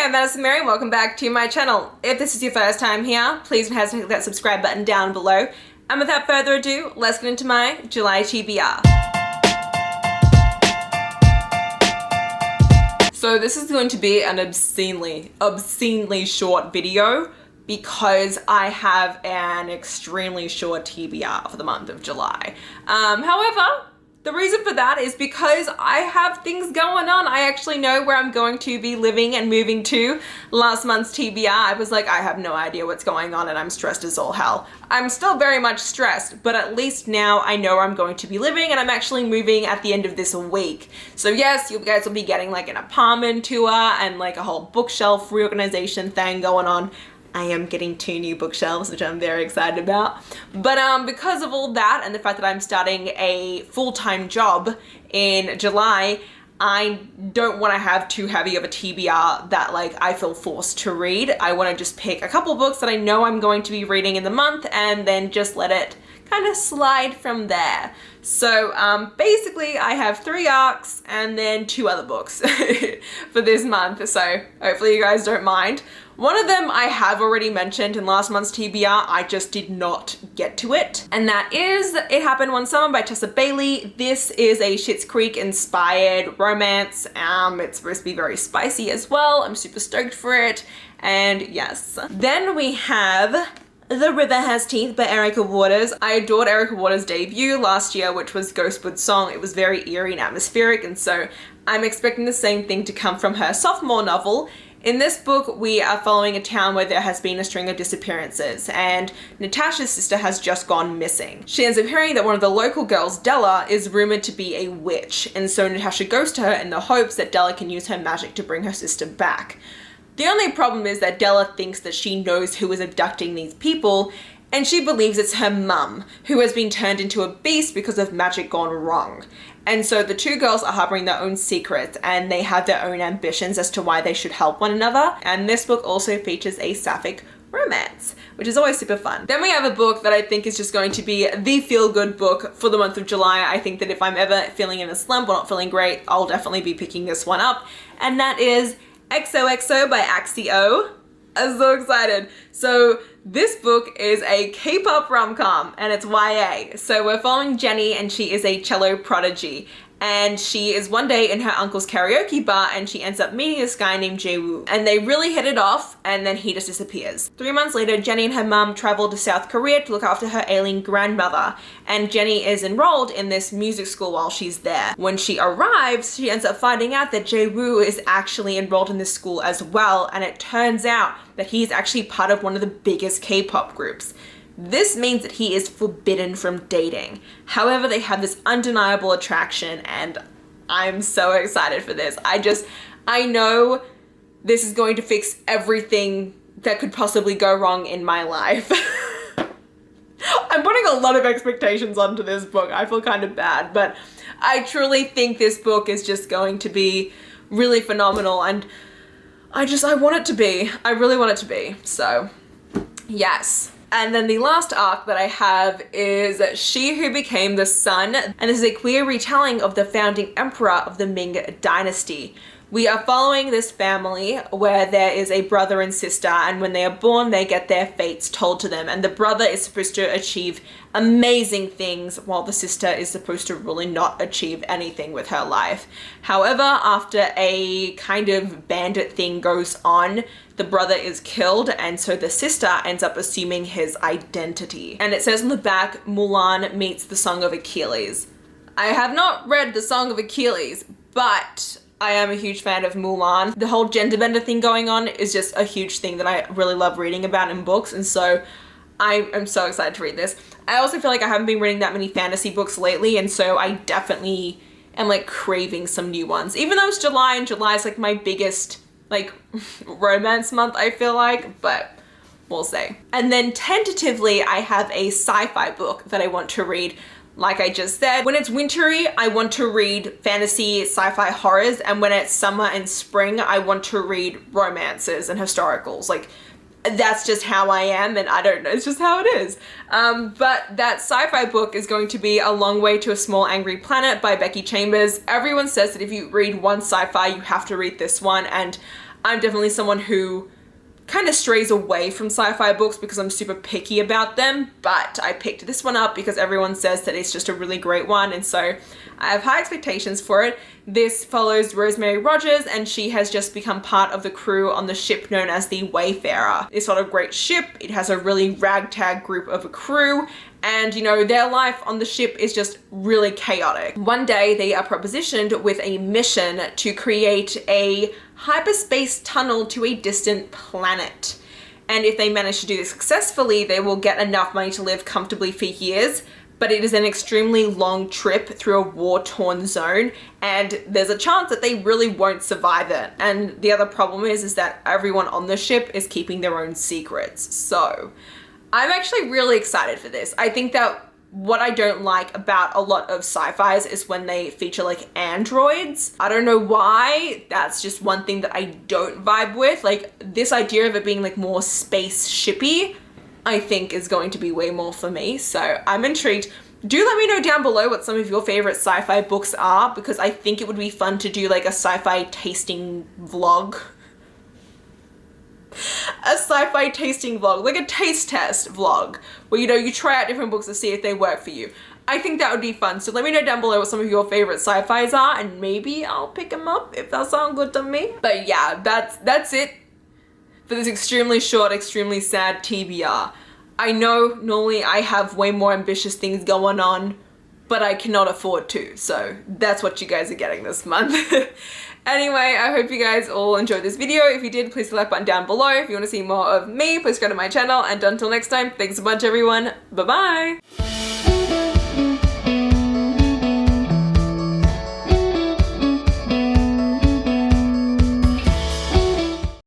I'm Madison Mary, welcome back to my channel. If this is your first time here, please don't hesitate to click that subscribe button down below. And without further ado, let's get into my July TBR. So this is going to be an obscenely short video because I have an extremely short TBR for the month of July. However, the reason for that is because I have things going on. I actually know where I'm going to be living and moving to. Last month's TBR, I was like, I have no idea what's going on and I'm stressed as all hell. I'm still very much stressed, but at least now I know where I'm going to be living and I'm actually moving at the end of this week. So yes, you guys will be getting like an apartment tour and like a whole bookshelf reorganization thing going on. I am getting 2 new bookshelves, which I'm very excited about. But because of all that and the fact that I'm starting a full-time job in July, I don't want to have too heavy of a TBR that like I feel forced to read. I want to just pick a couple books that I know I'm going to be reading in the month and then just let it kind of slide from there. So basically I have 3 arcs and then 2 other books for this month. So hopefully you guys don't mind. One of them I have already mentioned in last month's TBR, I just did not get to it. And that is It Happened One Summer by Tessa Bailey. This is a Schitt's Creek inspired romance. It's supposed to be very spicy as well. I'm super stoked for it. And yes. Then we have The River Has Teeth by Erica Waters. I adored Erica Waters' debut last year, which was Ghostwood Song. It was very eerie and atmospheric, and so I'm expecting the same thing to come from her sophomore novel. In this book, we are following a town where there has been a string of disappearances, and Natasha's sister has just gone missing. She ends up hearing that one of the local girls, Della, is rumored to be a witch, and so Natasha goes to her in the hopes that Della can use her magic to bring her sister back. The only problem is that Della thinks that she knows who is abducting these people, and she believes it's her mum, who has been turned into a beast because of magic gone wrong. And so the 2 girls are harboring their own secrets and they have their own ambitions as to why they should help one another. And this book also features a sapphic romance, which is always super fun. Then we have a book that I think is just going to be the feel-good book for the month of July. I think that if I'm ever feeling in a slump or not feeling great, I'll definitely be picking this one up. And that is XOXO by Axie Oh. I'm so excited. So this book is a K-pop rom-com and it's YA. So we're following Jenny and she is a cello prodigy. And she is one day in her uncle's karaoke bar and she ends up meeting this guy named Jae-woo. And they really hit it off and then he just disappears. 3 months later, Jenny and her mum travel to South Korea to look after her ailing grandmother. And Jenny is enrolled in this music school while she's there. When she arrives, she ends up finding out that Jae-woo is actually enrolled in this school as well. And it turns out that he's actually part of one of the biggest K-pop groups. This means that he is forbidden from dating. However, they have this undeniable attraction and I'm so excited for this. I know this is going to fix everything that could possibly go wrong in my life. I'm putting a lot of expectations onto this book. I feel kind of bad, but I truly think this book is just going to be really phenomenal and I want it to be. I really want it to be. So, yes. And then the last arc that I have is She Who Became the Sun, and this is a queer retelling of the founding emperor of the Ming Dynasty. We are following this family where there is a brother and sister, and when they are born, they get their fates told to them. And the brother is supposed to achieve amazing things while the sister is supposed to really not achieve anything with her life. However, after a kind of bandit thing goes on, the brother is killed and so the sister ends up assuming his identity. And it says on the back, Mulan meets the Song of Achilles. I have not read the Song of Achilles, but I am a huge fan of Mulan. The whole gender bender thing going on is just a huge thing that I really love reading about in books, and so I am so excited to read this. I also feel like I haven't been reading that many fantasy books lately, and so I definitely am like craving some new ones. Even though it's July and July is like my biggest like romance month, I feel like, but we'll see. And then tentatively I have a sci-fi book that I want to read. Like I just said, when it's wintry, I want to read fantasy, sci-fi horrors, and when it's summer and spring, I want to read romances and historicals. Like, that's just how I am, and I don't know, it's just how it is. But that sci-fi book is going to be A Long Way to a Small Angry Planet by Becky Chambers. Everyone says that if you read one sci-fi, you have to read this one, and I'm definitely someone who kind of strays away from sci-fi books because I'm super picky about them, but I picked this one up because everyone says that it's just a really great one, and so I have high expectations for it. This follows Rosemary Rogers, and she has just become part of the crew on the ship known as the Wayfarer. It's not a great ship, it has a really ragtag group of a crew, and you know, their life on the ship is just really chaotic. One day they are propositioned with a mission to create a hyperspace tunnel to a distant planet. And if they manage to do this successfully, they will get enough money to live comfortably for years, but it is an extremely long trip through a war-torn zone, and there's a chance that they really won't survive it. And the other problem is that everyone on the ship is keeping their own secrets. So I'm actually really excited for this. I think that what I don't like about a lot of sci-fis is when they feature like androids. I don't know why, that's just one thing that I don't vibe with. Like this idea of it being like more spaceshipy, I think is going to be way more for me. So I'm intrigued. Do let me know down below what some of your favorite sci-fi books are, because I think it would be fun to do like a sci-fi tasting vlog. A sci-fi tasting vlog, like a taste test vlog, where you know, you try out different books to see if they work for you. I think that would be fun. So let me know down below what some of your favorite sci-fis are, and maybe I'll pick them up if that sounds good to me. But yeah, that's it for this extremely short, extremely sad TBR. I know normally I have way more ambitious things going on, but I cannot afford to, so that's what you guys are getting this month. Anyway, I hope you guys all enjoyed this video. If you did, please hit the like button down below. If you want to see more of me, please go to my channel, and until next time, thanks a bunch everyone, bye bye!